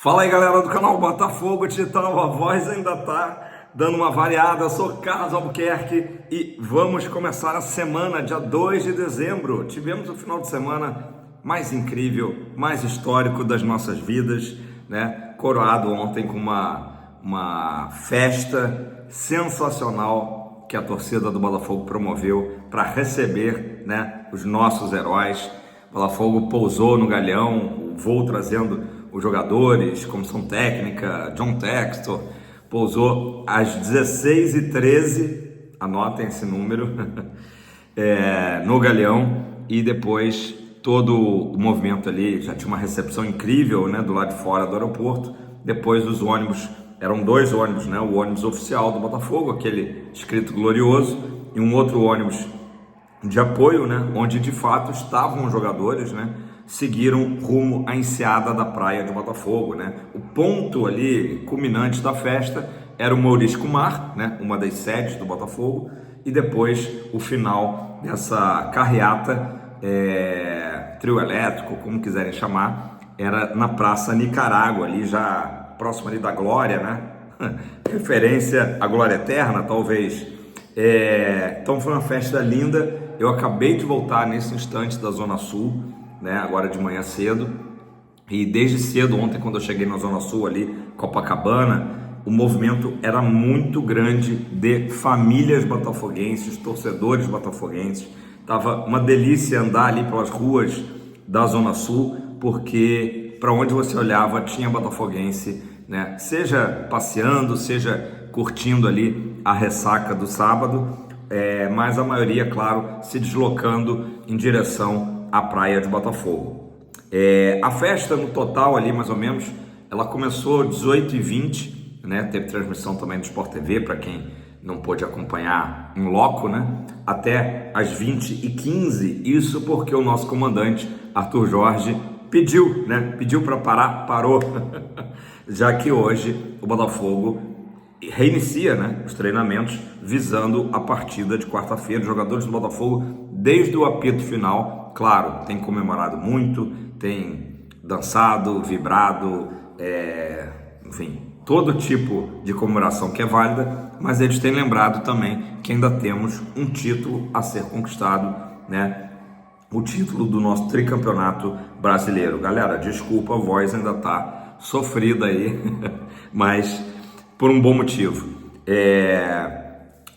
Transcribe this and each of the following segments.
Fala aí, galera do canal Botafogo Digital, a voz ainda tá dando uma variada. Eu sou Carlos Albuquerque e vamos começar a semana, dia 2 de dezembro. Tivemos o final de semana mais incrível, mais histórico das nossas vidas, né? Coroado ontem com uma festa sensacional que a torcida do Botafogo promoveu para receber, né, os nossos heróis. O Botafogo pousou no Galeão, o voo trazendo os jogadores, comissão técnica, John Textor, pousou às 16h13, anotem esse número, no Galeão, e depois todo o movimento ali, já tinha uma recepção incrível, né, do lado de fora do aeroporto. Depois os ônibus, eram dois ônibus, né, o ônibus oficial do Botafogo, aquele escrito glorioso, e um outro ônibus de apoio, né, onde de fato estavam os jogadores, né, seguiram rumo à enseada da praia de Botafogo, né? O ponto ali culminante da festa era o Maurício Kumar, né? Uma das sedes do Botafogo, e depois o final dessa carreata, trio elétrico, como quiserem chamar, era na Praça Nicarágua, ali já próximo ali da Glória, né? Referência à Glória Eterna, talvez. Então foi uma festa linda. Eu acabei de voltar nesse instante da Zona Sul, né, agora de manhã cedo, e desde cedo ontem, quando eu cheguei na Zona Sul ali, Copacabana, o movimento era muito grande de famílias botafoguenses, torcedores botafoguenses. Tava uma delícia andar ali pelas ruas da Zona Sul, porque para onde você olhava tinha botafoguense, né, seja passeando, seja curtindo ali a ressaca do sábado, mas a maioria, claro, se deslocando em direção a praia de Botafogo. A festa no total ali, mais ou menos, ela começou às 18h20, né? Teve transmissão também do Sport TV para quem não pôde acompanhar em loco, né? Até às 20h15, isso porque o nosso comandante Arthur Jorge pediu, né? Pediu para parar, parou, já que hoje o Botafogo reinicia, né, os treinamentos visando a partida de quarta-feira. Os jogadores do Botafogo, desde o apito final, claro, tem comemorado muito, tem dançado, vibrado, enfim, todo tipo de comemoração que é válida, mas eles têm lembrado também que ainda temos um título a ser conquistado, né, o título do nosso tricampeonato brasileiro. Galera, desculpa, a voz ainda tá sofrida aí, mas por um bom motivo.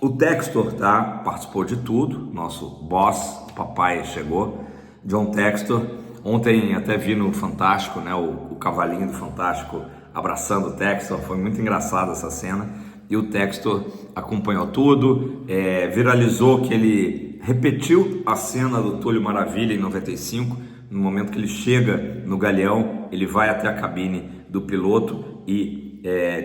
O Textor, tá, participou de tudo, nosso boss, papai chegou, John Textor. Ontem até vi no Fantástico, né, o cavalinho do Fantástico abraçando o Textor, foi muito engraçada essa cena, e o Textor acompanhou tudo, viralizou que ele repetiu a cena do Túlio Maravilha em 95, no momento que ele chega no Galeão, ele vai até a cabine do piloto e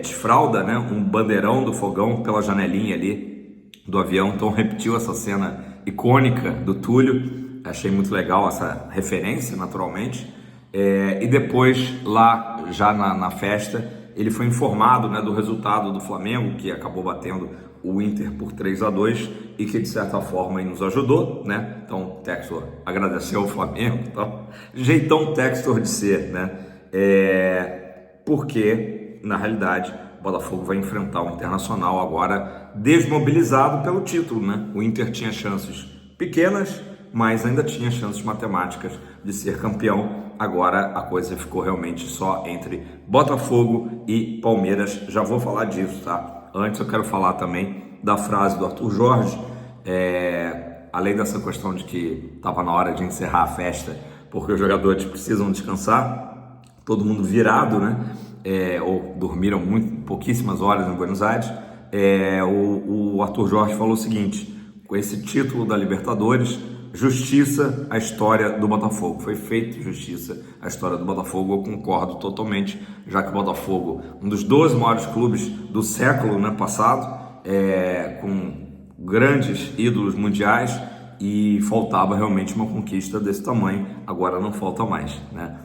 desfralda, né, um bandeirão do fogão pela janelinha ali do avião. Então repetiu essa cena icônica do Túlio. Achei muito legal essa referência, naturalmente. E depois, lá já na festa, ele foi informado, né, do resultado do Flamengo, que acabou batendo o Inter por 3-2 e que de certa forma nos ajudou, né? Então Textor agradeceu o Flamengo, então, jeitão Textor de ser, né? Porque na realidade, o Botafogo vai enfrentar o Internacional agora desmobilizado pelo título, né? O Inter tinha chances pequenas, mas ainda tinha chances matemáticas de ser campeão. Agora a coisa ficou realmente só entre Botafogo e Palmeiras. Já vou falar disso, tá? Antes eu quero falar também da frase do Arthur Jorge, além dessa questão de que estava na hora de encerrar a festa, porque os jogadores precisam descansar, todo mundo virado, né? Ou dormiram pouquíssimas horas em Buenos Aires. O Arthur Jorge falou o seguinte: com esse título da Libertadores, justiça à história do Botafogo. Foi feita justiça à história do Botafogo. Eu concordo totalmente, já que o Botafogo, um dos 12 maiores clubes do século, né, passado, com grandes ídolos mundiais, e faltava realmente uma conquista desse tamanho. Agora não falta mais, né?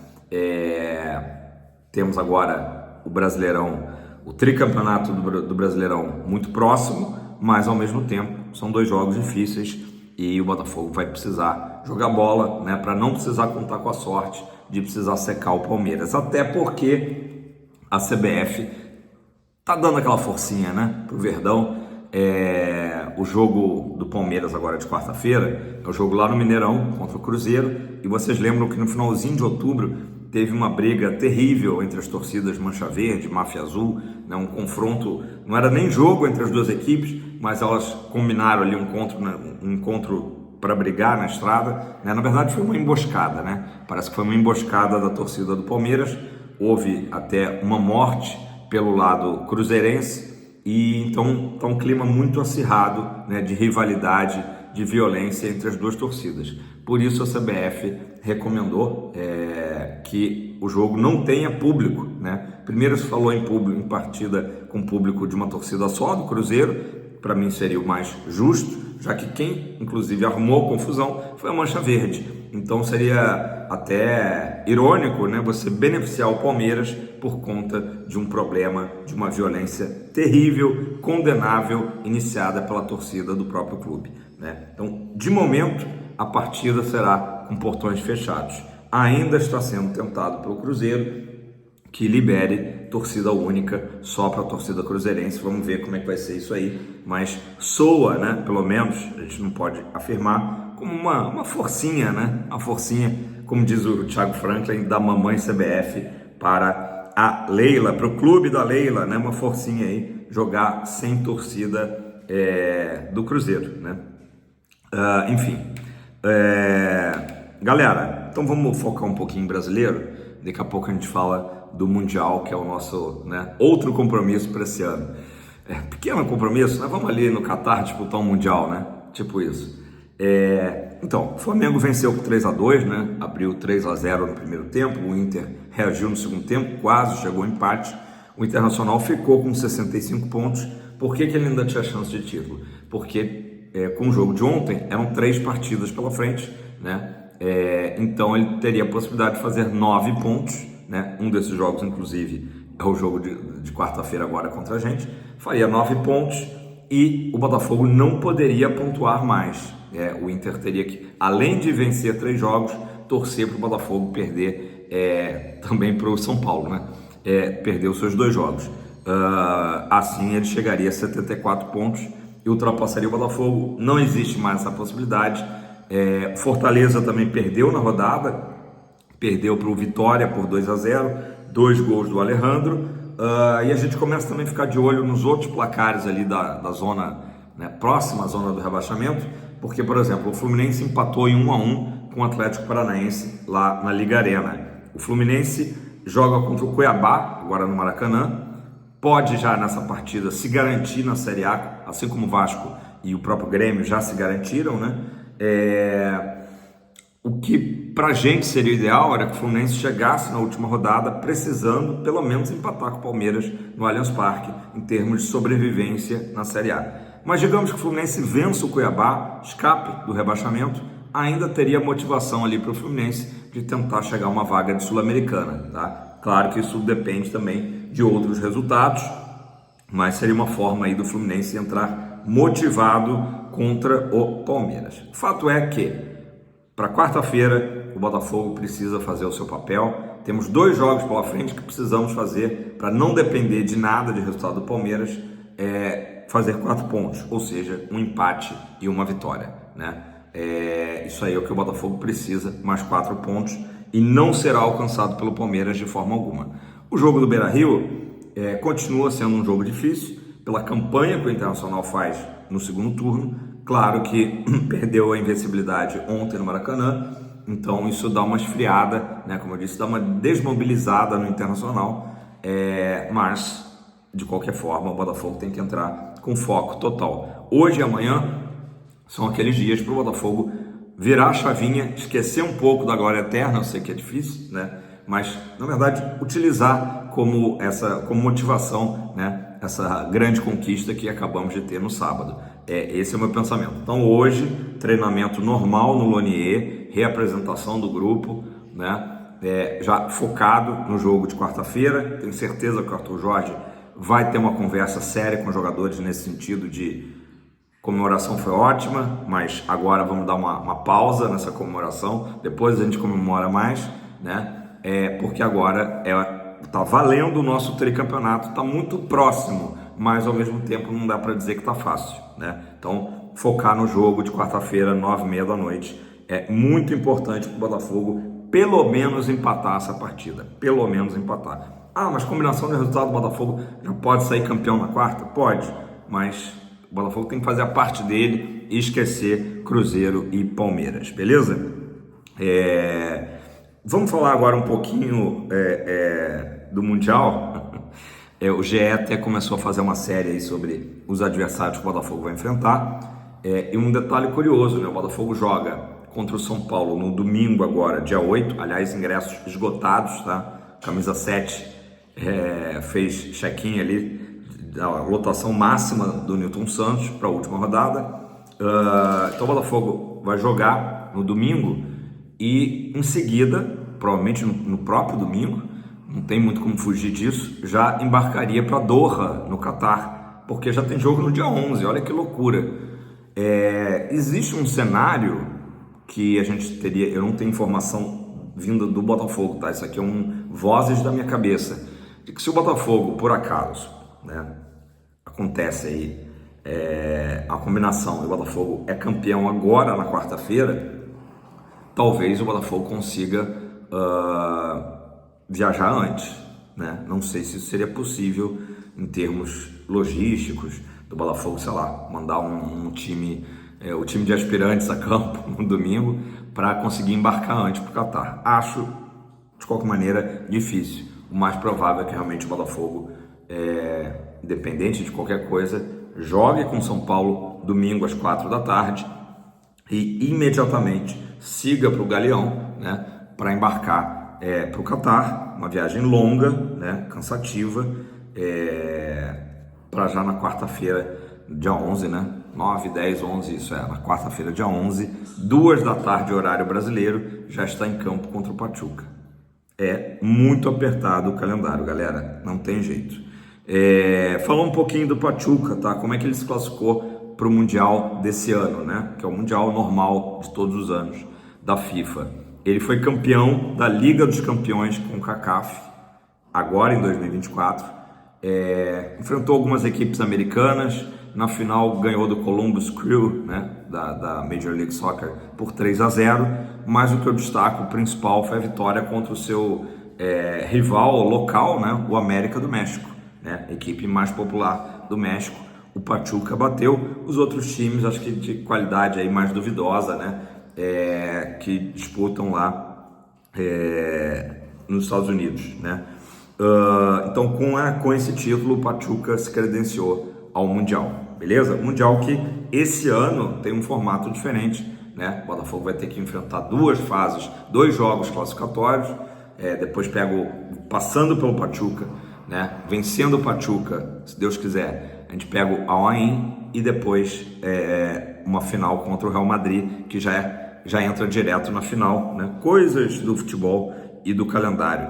Temos agora o Brasileirão, o tricampeonato do Brasileirão muito próximo, mas ao mesmo tempo são dois jogos difíceis e o Botafogo vai precisar jogar bola, né, para não precisar contar com a sorte de precisar secar o Palmeiras. Até porque a CBF tá dando aquela forcinha, né, pro Verdão. O jogo do Palmeiras agora de quarta-feira é o jogo lá no Mineirão contra o Cruzeiro, e vocês lembram que no finalzinho de outubro teve uma briga terrível entre as torcidas Mancha Verde, Máfia Azul, né, um confronto, não era nem jogo entre as duas equipes, mas elas combinaram ali um encontro para brigar na estrada, né? Na verdade foi uma emboscada, né? Parece que foi uma emboscada da torcida do Palmeiras, houve até uma morte pelo lado cruzeirense, e então está um clima muito acirrado, né, de rivalidade, de violência entre as duas torcidas. Por isso a CBF recomendou que o jogo não tenha público, né? Primeiro se falou em público, em partida com público de uma torcida só, do Cruzeiro. Para mim seria o mais justo, já que quem inclusive arrumou confusão foi a Mancha Verde. Então seria até irônico, né, você beneficiar o Palmeiras por conta de um problema, de uma violência terrível, condenável, iniciada pela torcida do próprio clube, né? Então, de momento, a partida será com portões fechados. Ainda está sendo tentado pelo Cruzeiro que libere torcida única só para a torcida cruzeirense. Vamos ver como é que vai ser isso aí, mas soa, né, pelo menos, a gente não pode afirmar, como uma forcinha, né, uma forcinha, como diz o Thiago Franklin, da mamãe CBF para a Leila, para o clube da Leila, né, uma forcinha aí, jogar sem torcida do Cruzeiro, né. Enfim, galera, então vamos focar um pouquinho em brasileiro. Daqui a pouco a gente fala do Mundial, que é o nosso, né, outro compromisso para esse ano. Pequeno compromisso, né? Vamos ali no Catar disputar um Mundial, né? Tipo isso. Então, o Flamengo venceu por 3-2, né? Abriu 3-0 no primeiro tempo, o Inter reagiu no segundo tempo, quase chegou ao empate. O Internacional ficou com 65 pontos. Por que ele ainda tinha chance de título? Porque com o jogo de ontem, eram 3 partidas pela frente, né? Então ele teria a possibilidade de fazer 9 pontos, né? Um desses jogos, inclusive, é o jogo de quarta-feira agora contra a gente. Faria 9 pontos e o Botafogo não poderia pontuar mais. O Inter teria que, além de vencer 3 jogos, torcer para o Botafogo perder também para o São Paulo, né? Perder os seus 2 jogos. Assim ele chegaria a 74 pontos e ultrapassaria o Botafogo. Não existe mais essa possibilidade. Fortaleza também perdeu na rodada, perdeu para o Vitória por 2-0, 2 gols do Alejandro, e a gente começa também a ficar de olho nos outros placares ali da zona, né, próxima à zona do rebaixamento, porque, por exemplo, o Fluminense empatou em 1-1 com o Atlético Paranaense lá na Liga Arena. O Fluminense joga contra o Cuiabá, agora no Maracanã, pode já nessa partida se garantir na Série A, assim como o Vasco e o próprio Grêmio já se garantiram, né? O que pra gente seria ideal era que o Fluminense chegasse na última rodada precisando pelo menos empatar com o Palmeiras no Allianz Parque em termos de sobrevivência na Série A. Mas digamos que o Fluminense vença o Cuiabá, escape do rebaixamento, ainda teria motivação ali para o Fluminense de tentar chegar a uma vaga de Sul-Americana, tá? Claro que isso depende também de outros resultados, mas seria uma forma aí do Fluminense entrar motivado contra o Palmeiras. O fato é que, para quarta-feira, o Botafogo precisa fazer o seu papel. Temos 2 jogos pela frente que precisamos fazer para não depender de nada de resultado do Palmeiras, fazer 4 pontos, ou seja, um empate e uma vitória, né? Isso aí é o que o Botafogo precisa, mais 4 pontos, e não será alcançado pelo Palmeiras de forma alguma. O jogo do Beira-Rio continua sendo um jogo difícil, pela campanha que o Internacional faz no segundo turno. Claro que perdeu a invencibilidade ontem no Maracanã, então isso dá uma esfriada, né? Como eu disse, dá uma desmobilizada no Internacional, mas de qualquer forma o Botafogo tem que entrar com foco total. Hoje e amanhã são aqueles dias para o Botafogo virar a chavinha, esquecer um pouco da glória eterna. Eu sei que é difícil, né? Mas na verdade utilizar como motivação, né, essa grande conquista que acabamos de ter no sábado. Esse é o meu pensamento. Então hoje, treinamento normal no Lonier, reapresentação do grupo, né? Já focado no jogo de quarta-feira. Tenho certeza que o Arthur Jorge vai ter uma conversa séria com os jogadores nesse sentido de comemoração foi ótima, mas agora vamos dar uma pausa nessa comemoração, depois a gente comemora mais, né? Porque agora tá valendo o nosso tricampeonato, tá muito próximo, mas ao mesmo tempo não dá para dizer que tá fácil, né? Então, focar no jogo de quarta-feira, 9h30 da noite, é muito importante para o Botafogo pelo menos empatar essa partida, pelo menos empatar. Ah, mas combinação de resultado do Botafogo já pode sair campeão na quarta? Pode, mas o Botafogo tem que fazer a parte dele e esquecer Cruzeiro e Palmeiras, beleza? Vamos falar agora um pouquinho do Mundial. O GE até começou a fazer uma série aí sobre os adversários que o Botafogo vai enfrentar. E um detalhe curioso, né? O Botafogo joga contra o São Paulo no domingo agora, dia 8. Aliás, ingressos esgotados, tá? Camisa 7 fez check-in ali, a lotação máxima do Newton Santos para a última rodada. Então o Botafogo vai jogar no domingo e em seguida, provavelmente no próprio domingo, não tem muito como fugir disso, já embarcaria para Doha, no Catar, porque já tem jogo no dia 11, olha que loucura. Existe um cenário que a gente teria, eu não tenho informação vinda do Botafogo, tá? Isso aqui é vozes da minha cabeça, de que se o Botafogo, por acaso, né, acontece aí a combinação e o Botafogo é campeão agora na quarta-feira, talvez o Botafogo consiga viajar antes, né? Não sei se isso seria possível em termos logísticos do Botafogo, sei lá, mandar um time, o time de aspirantes a campo no domingo para conseguir embarcar antes para o Catar. Acho, de qualquer maneira, difícil. O mais provável é que realmente o Botafogo, independente de qualquer coisa, jogue com São Paulo domingo às 4 da tarde e imediatamente siga para o Galeão, né, para embarcar para o Catar, uma viagem longa, né, cansativa, para já na quarta-feira, dia 11, né, 9, 10, 11, isso na quarta-feira, dia 11, 2 da tarde, horário brasileiro, já está em campo contra o Pachuca. É muito apertado o calendário, galera, não tem jeito. Falar um pouquinho do Pachuca, tá? Como é que ele se classificou para o Mundial desse ano, né? Que é o Mundial normal de todos os anos da FIFA. Ele foi campeão da Liga dos Campeões com o CACAF, agora em 2024. Enfrentou algumas equipes americanas. Na final ganhou do Columbus Crew, né, da Major League Soccer, por 3-0. Mas o que eu destaco, o principal, foi a vitória contra o seu rival local, né, o América do México, né, a equipe mais popular do México. O Pachuca bateu os outros times, acho que de qualidade aí mais duvidosa, né, que disputam lá nos Estados Unidos, né? Então com esse título o Pachuca se credenciou ao Mundial, beleza? Mundial que esse ano tem um formato diferente, né? O Botafogo vai ter que enfrentar 2 fases, 2 jogos classificatórios, depois passando pelo Pachuca, né? Vencendo o Pachuca, se Deus quiser, a gente pega o Al-Ain e depois uma final contra o Real Madrid, que já entra direto na final, né? Coisas do futebol e do calendário.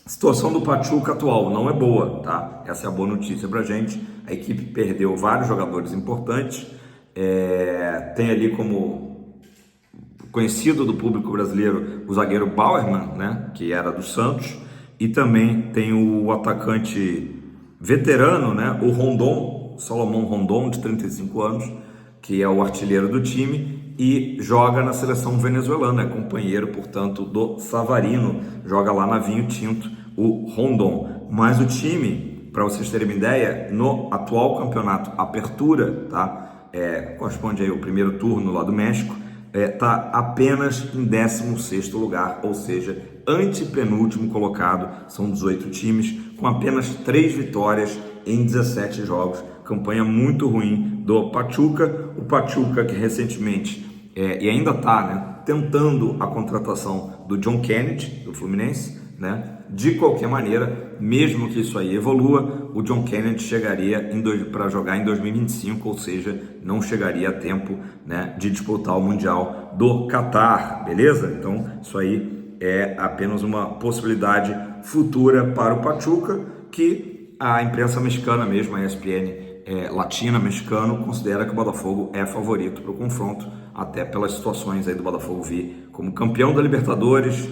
A situação do Pachuca atual não é boa, tá? Essa é a boa notícia pra gente. A equipe perdeu vários jogadores importantes. Tem ali como conhecido do público brasileiro o zagueiro Bauerman, né? Que era do Santos. E também tem o atacante veterano, né? O Rondon, Salomão Rondon, de 35 anos, que é o artilheiro do time e joga na seleção venezuelana, é companheiro, portanto, do Savarino, joga lá na Vinho Tinto, o Rondon. Mas o time, para vocês terem uma ideia, no atual campeonato Apertura, tá? Corresponde aí ao primeiro turno lá do México, tá apenas em 16º lugar, ou seja, antepenúltimo colocado. São 18 times, com apenas 3 vitórias em 17 jogos. Campanha muito ruim do Pachuca. O Pachuca que recentemente, e ainda está, né, tentando a contratação do John Kennedy, do Fluminense, né? De qualquer maneira, mesmo que isso aí evolua, o John Kennedy chegaria para jogar em 2025, ou seja, não chegaria a tempo, né, de disputar o Mundial do Catar, beleza? Então, isso aí é apenas uma possibilidade futura para o Pachuca, que a imprensa mexicana mesmo, a ESPN latina, mexicano, considera que o Botafogo é favorito para o confronto, até pelas situações aí do Botafogo vir como campeão da Libertadores,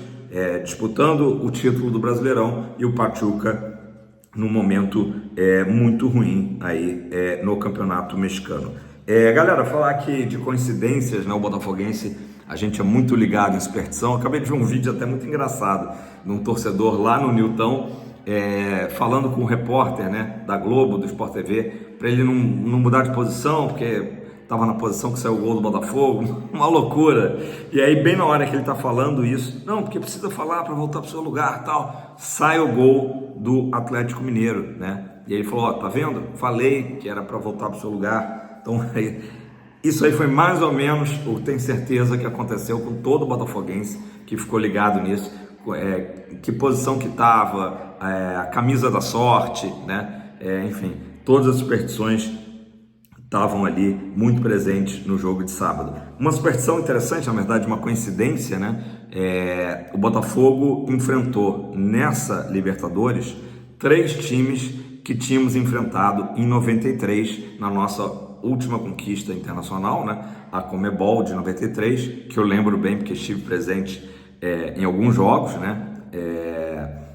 disputando o título do Brasileirão, e o Pachuca num momento muito ruim aí no Campeonato Mexicano. Galera, falar aqui de coincidências, né? O botafoguense, a gente é muito ligado em superstição. Eu acabei de ver um vídeo até muito engraçado de um torcedor lá no Newton, falando com o repórter, né, da Globo, do Sport TV, para ele não mudar de posição, porque estava na posição que saiu o gol do Botafogo, uma loucura. E aí, bem na hora que ele está falando isso, não, porque precisa falar para voltar para o seu lugar, tal, sai o gol do Atlético Mineiro, né? E ele falou, ó, tá vendo? Falei que era para voltar para o seu lugar. Então, isso aí foi mais ou menos, eu tenho certeza que aconteceu com todo botafoguense que ficou ligado nisso, que posição que estava, a camisa da sorte, né? Enfim, todas as superstições estavam ali muito presentes no jogo de sábado. Uma superstição interessante, na verdade uma coincidência, né? O Botafogo enfrentou nessa Libertadores 3 times que tínhamos enfrentado em 93, na nossa última conquista internacional, né? A Conmebol de 93, que eu lembro bem porque estive presente em alguns jogos, né?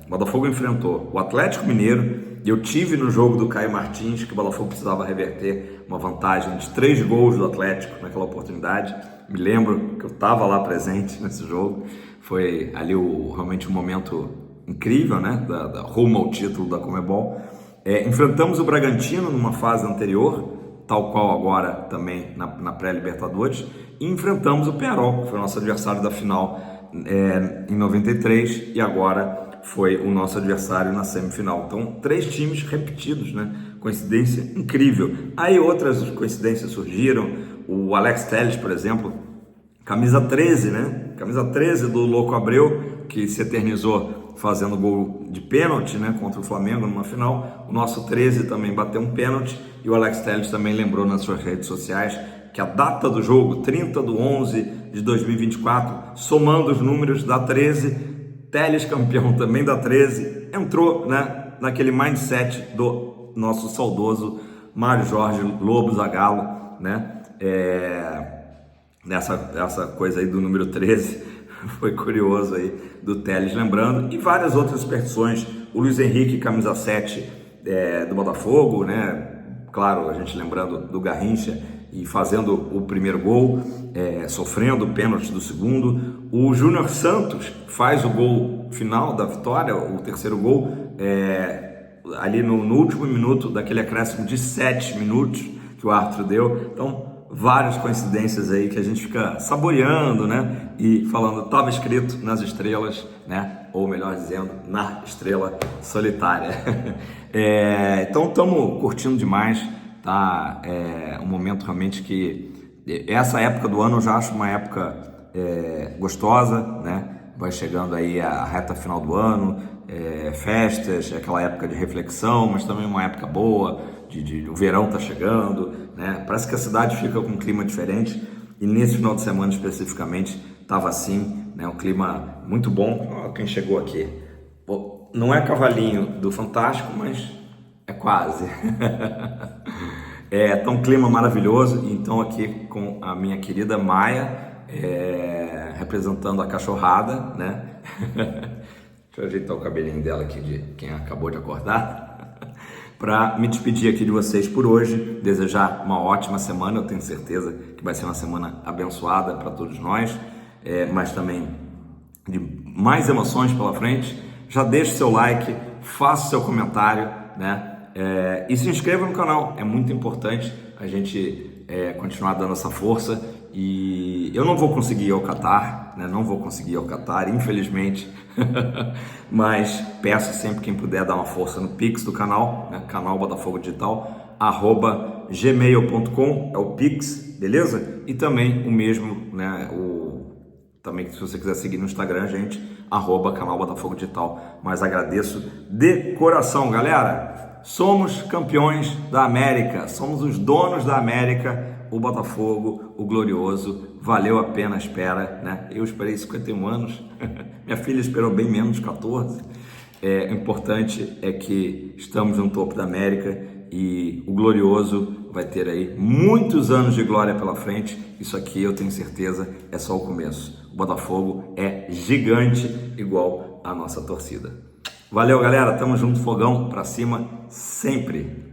O Botafogo enfrentou o Atlético Mineiro. Eu tive no jogo do Caio Martins, que o Botafogo precisava reverter uma vantagem de 3 gols do Atlético naquela oportunidade. Me lembro que eu estava lá presente nesse jogo. Foi ali realmente um momento incrível, né? Da rumo ao título da Conmebol. Enfrentamos o Bragantino numa fase anterior, tal qual agora também na pré-Libertadores, e enfrentamos o Penharol, que foi o nosso adversário da final em 93, e agora foi o nosso adversário na semifinal. Então, 3 times repetidos, né? Coincidência incrível. Aí outras coincidências surgiram. O Alex Telles, por exemplo, camisa 13, né? Camisa 13 do Louco Abreu, que se eternizou fazendo gol de pênalti, né? Contra o Flamengo numa final. O nosso 13 também bateu um pênalti, e o Alex Telles também lembrou nas suas redes sociais que a data do jogo, 30/11/2024, somando os números da 13, Telles campeão também da 13, entrou, né, naquele mindset do nosso saudoso Mário Jorge Lobo Zagallo, né? Essa coisa aí do número 13 foi curioso aí do Telles lembrando, e várias outras superstições. O Luiz Henrique, camisa 7 do Botafogo, né? Claro, a gente lembrando do Garrincha e fazendo o primeiro gol, sofrendo o pênalti do segundo. O Júnior Santos faz o gol final da vitória, o terceiro gol, ali no último minuto daquele acréscimo de 7 minutos que o árbitro deu. Então, várias coincidências aí que a gente fica saboreando, né? E falando, estava escrito nas estrelas, né? Ou melhor dizendo, na estrela solitária. Então, estamos curtindo demais, tá? Um momento realmente que essa época do ano eu já acho uma época gostosa, né? Vai chegando aí a reta final do ano, festas, aquela época de reflexão, mas também uma época boa, o verão tá chegando, né? Parece que a cidade fica com um clima diferente, e nesse final de semana especificamente estava assim, né? Um clima muito bom. Quem chegou aqui, pô, não é cavalinho do Fantástico, mas é quase. Tá um clima maravilhoso. Então aqui com a minha querida Maia, representando a cachorrada, né? Deixa eu ajeitar o cabelinho dela aqui de quem acabou de acordar, para me despedir aqui de vocês por hoje, desejar uma ótima semana. Eu tenho certeza que vai ser uma semana abençoada para todos nós, mas também de mais emoções pela frente. Já deixe seu like, faça seu comentário, né? E se inscreva no canal, é muito importante a gente continuar dando essa força. E eu não vou conseguir ir ao Catar, né? Não vou conseguir ir ao Catar, infelizmente, mas peço sempre quem puder dar uma força no Pix do canal, né? Canal Botafogo Digital, @gmail.com é o Pix, beleza? E também o mesmo, né? Também, se você quiser seguir no Instagram, gente, @canal Botafogo Digital. Mas agradeço de coração, galera. Somos campeões da América, somos os donos da América. O Botafogo, o glorioso, valeu a pena a espera, né? Eu esperei 51 anos, minha filha esperou bem menos, 14. O importante é que estamos no topo da América, e o glorioso vai ter aí muitos anos de glória pela frente. Isso aqui, eu tenho certeza, é só o começo. o Botafogo é gigante, igual a nossa torcida. Valeu, galera, tamo junto, fogão pra cima sempre.